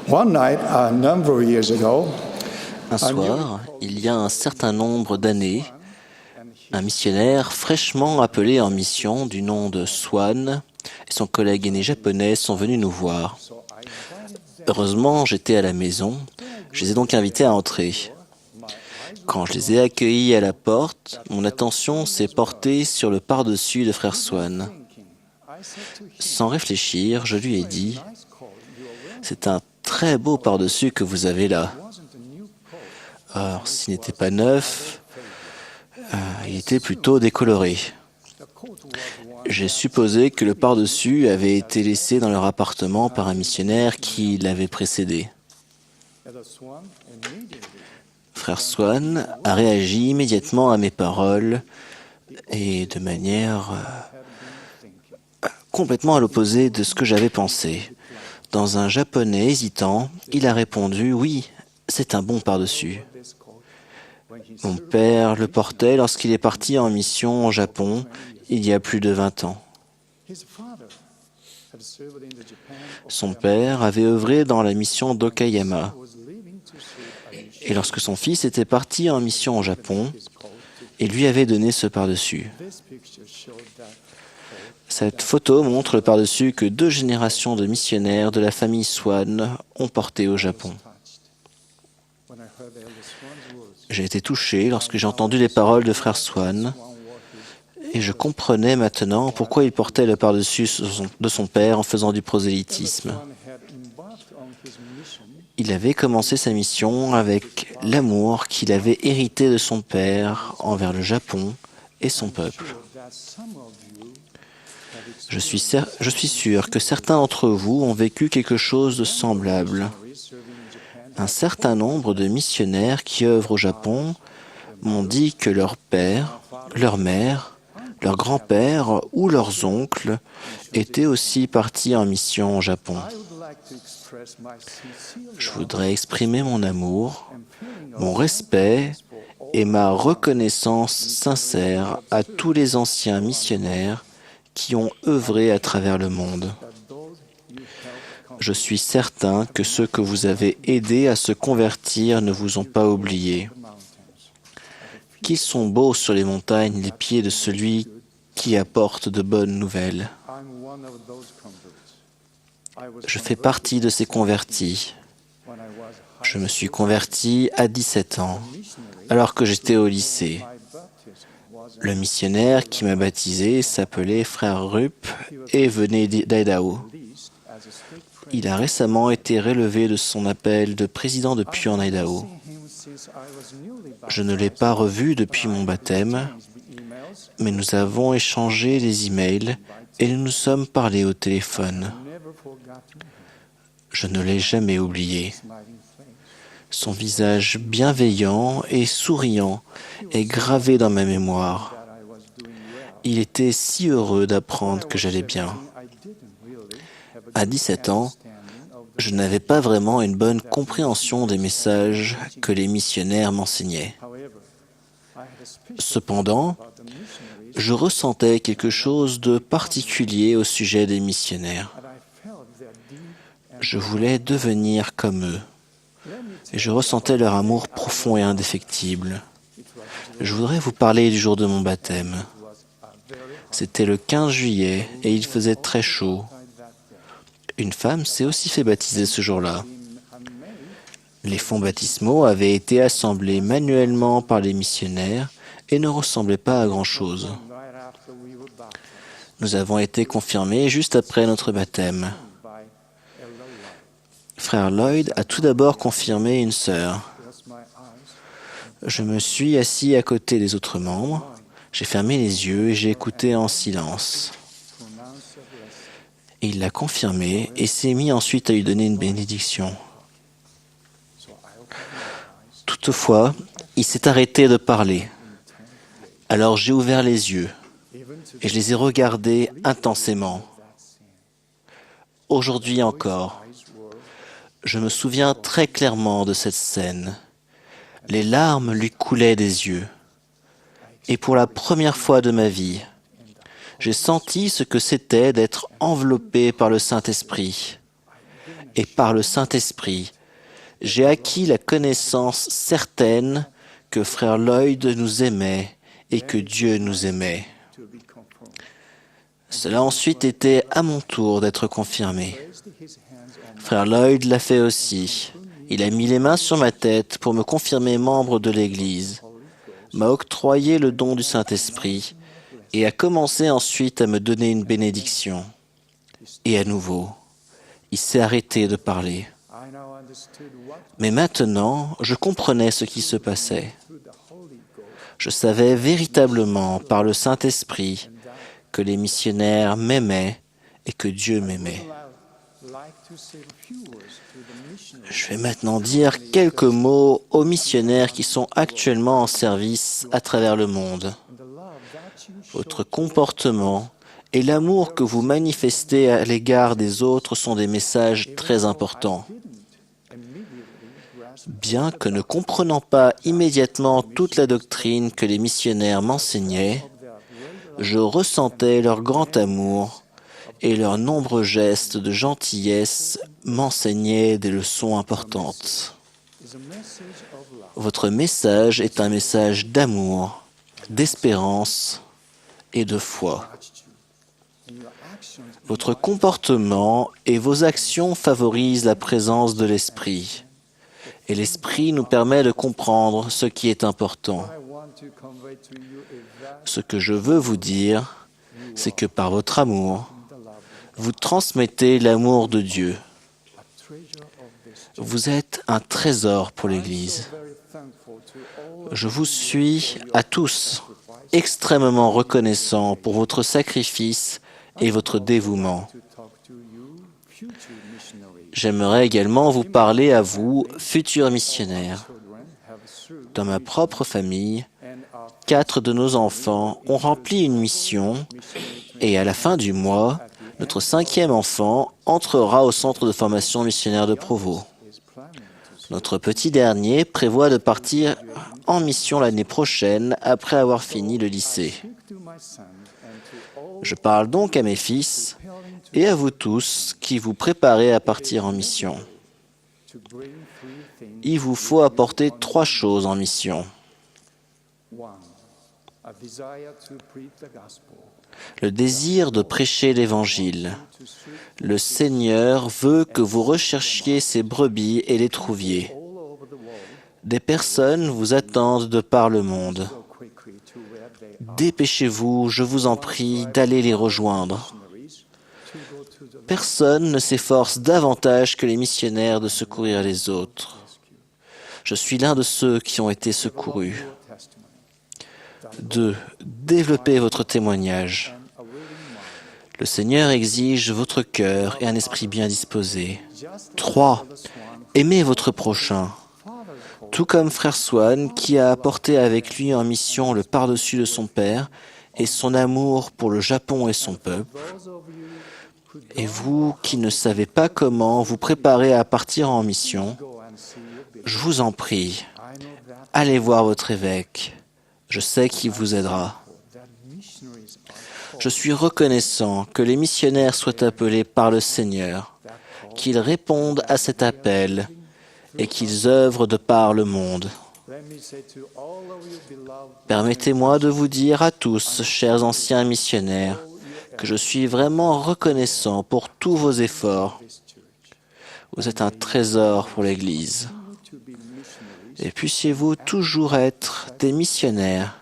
One night, a number of years ago, Un soir, il y a un certain nombre d'années, un missionnaire fraîchement appelé en mission du nom de Swan et son collègue aîné japonais sont venus nous voir. Heureusement, j'étais à la maison. Je les ai donc invités à entrer. Quand je les ai accueillis à la porte, mon attention s'est portée sur le par-dessus de frère Swan. Sans réfléchir, je lui ai dit « C'est un très beau par-dessus que vous avez là. » Alors, s'il n'était pas neuf, il était plutôt décoloré. J'ai supposé que le par-dessus avait été laissé dans leur appartement par un missionnaire qui l'avait précédé. Frère Swan a réagi immédiatement à mes paroles et de manière complètement à l'opposé de ce que j'avais pensé. Dans un japonais hésitant, il a répondu « Oui, c'est un bon par-dessus ». Mon père le portait lorsqu'il est parti en mission au Japon il y a plus de 20 ans. Son père avait œuvré dans la mission d'Okayama. Et lorsque son fils était parti en mission au Japon, il lui avait donné ce par-dessus. Cette photo montre le par-dessus que 2 générations de missionnaires de la famille Swan ont porté au Japon. J'ai été touché lorsque j'ai entendu les paroles de frère Swan et je comprenais maintenant pourquoi il portait le par-dessus de son père en faisant du prosélytisme. Il avait commencé sa mission avec l'amour qu'il avait hérité de son père envers le Japon et son peuple. Je suis sûr que certains d'entre vous ont vécu quelque chose de semblable. Un certain nombre de missionnaires qui œuvrent au Japon m'ont dit que leur père, leur mère, leur grand-père ou leurs oncles étaient aussi partis en mission au Japon. Je voudrais exprimer mon amour, mon respect et ma reconnaissance sincère à tous les anciens missionnaires qui ont œuvré à travers le monde. Je suis certain que ceux que vous avez aidés à se convertir ne vous ont pas oublié. Qu'ils sont beaux sur les montagnes les pieds de celui qui apporte de bonnes nouvelles. Je fais partie de ces convertis. Je me suis converti à 17 ans, alors que j'étais au lycée. Le missionnaire qui m'a baptisé s'appelait frère Rupp et venait d'Idaho. Il a récemment été relevé de son appel de président de Puy en Idaho. Je ne l'ai pas revu depuis mon baptême, mais nous avons échangé des emails et nous nous sommes parlé au téléphone. Je ne l'ai jamais oublié. Son visage bienveillant et souriant est gravé dans ma mémoire. Il était si heureux d'apprendre que j'allais bien. À 17 ans, je n'avais pas vraiment une bonne compréhension des messages que les missionnaires m'enseignaient. Cependant, je ressentais quelque chose de particulier au sujet des missionnaires. Je voulais devenir comme eux, et je ressentais leur amour profond et indéfectible. Je voudrais vous parler du jour de mon baptême. C'était le 15 juillet et il faisait très chaud. Une femme s'est aussi fait baptiser ce jour-là. Les fonds baptismaux avaient été assemblés manuellement par les missionnaires et ne ressemblaient pas à grand-chose. Nous avons été confirmés juste après notre baptême. Frère Lloyd a tout d'abord confirmé une sœur. Je me suis assis à côté des autres membres, j'ai fermé les yeux et j'ai écouté en silence. Il l'a confirmé et s'est mis ensuite à lui donner une bénédiction. Toutefois, il s'est arrêté de parler. Alors j'ai ouvert les yeux et je les ai regardés intensément. Aujourd'hui encore, je me souviens très clairement de cette scène. Les larmes lui coulaient des yeux. Et pour la première fois de ma vie, j'ai senti ce que c'était d'être enveloppé par le Saint-Esprit. et par le Saint-Esprit, j'ai acquis la connaissance certaine que frère Lloyd nous aimait et que Dieu nous aimait. Cela a ensuite été à mon tour d'être confirmé. Frère Lloyd l'a fait aussi. Il a mis les mains sur ma tête pour me confirmer membre de l'Église, m'a octroyé le don du Saint-Esprit et a commencé ensuite à me donner une bénédiction. Et à nouveau, il s'est arrêté de parler. Mais maintenant, je comprenais ce qui se passait. Je savais véritablement par le Saint-Esprit que les missionnaires m'aimaient et que Dieu m'aimait. Je vais maintenant dire quelques mots aux missionnaires qui sont actuellement en service à travers le monde. Votre comportement et l'amour que vous manifestez à l'égard des autres sont des messages très importants. Bien que ne comprenant pas immédiatement toute la doctrine que les missionnaires m'enseignaient, je ressentais leur grand amour et leurs nombreux gestes de gentillesse m'enseignaient des leçons importantes. Votre message est un message d'amour, d'espérance et de foi. Votre comportement et vos actions favorisent la présence de l'Esprit. Et l'Esprit nous permet de comprendre ce qui est important. Ce que je veux vous dire, c'est que par votre amour, vous transmettez l'amour de Dieu. Vous êtes un trésor pour l'Église. Je vous suis à tous extrêmement reconnaissant pour votre sacrifice et votre dévouement. J'aimerais également vous parler à vous, futurs missionnaires. Dans ma propre famille, 4 de nos enfants ont rempli une mission et à la fin du mois, notre 5e enfant entrera au centre de formation missionnaire de Provo. Notre petit dernier prévoit de partir en mission l'année prochaine après avoir fini le lycée. Je parle donc à mes fils et à vous tous qui vous préparez à partir en mission. Il vous faut apporter 3 choses en mission. Le désir de prêcher l'Évangile. Le Seigneur veut que vous recherchiez ces brebis et les trouviez. Des personnes vous attendent de par le monde. Dépêchez-vous, je vous en prie, d'aller les rejoindre. Personne ne s'efforce davantage que les missionnaires de secourir les autres. Je suis l'un de ceux qui ont été secourus. 2. Développez votre témoignage. Le Seigneur exige votre cœur et un esprit bien disposé. 3. Aimez votre prochain. Tout comme Frère Swan, qui a apporté avec lui en mission le par-dessus de son père et son amour pour le Japon et son peuple. Et vous qui ne savez pas comment vous préparer à partir en mission, je vous en prie, allez voir votre évêque. Je sais qu'il vous aidera. Je suis reconnaissant que les missionnaires soient appelés par le Seigneur, qu'ils répondent à cet appel et qu'ils œuvrent de par le monde. Permettez-moi de vous dire à tous, chers anciens missionnaires, que je suis vraiment reconnaissant pour tous vos efforts. Vous êtes un trésor pour l'Église. Et puissiez-vous toujours être des missionnaires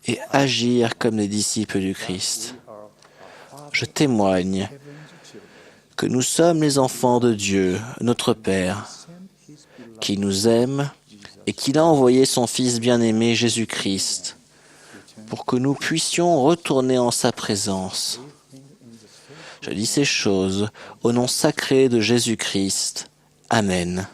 et agir comme des disciples du Christ. Je témoigne que nous sommes les enfants de Dieu, notre Père, qui nous aime et qu'il a envoyé son Fils bien-aimé Jésus-Christ pour que nous puissions retourner en sa présence. Je dis ces choses au nom sacré de Jésus-Christ. Amen.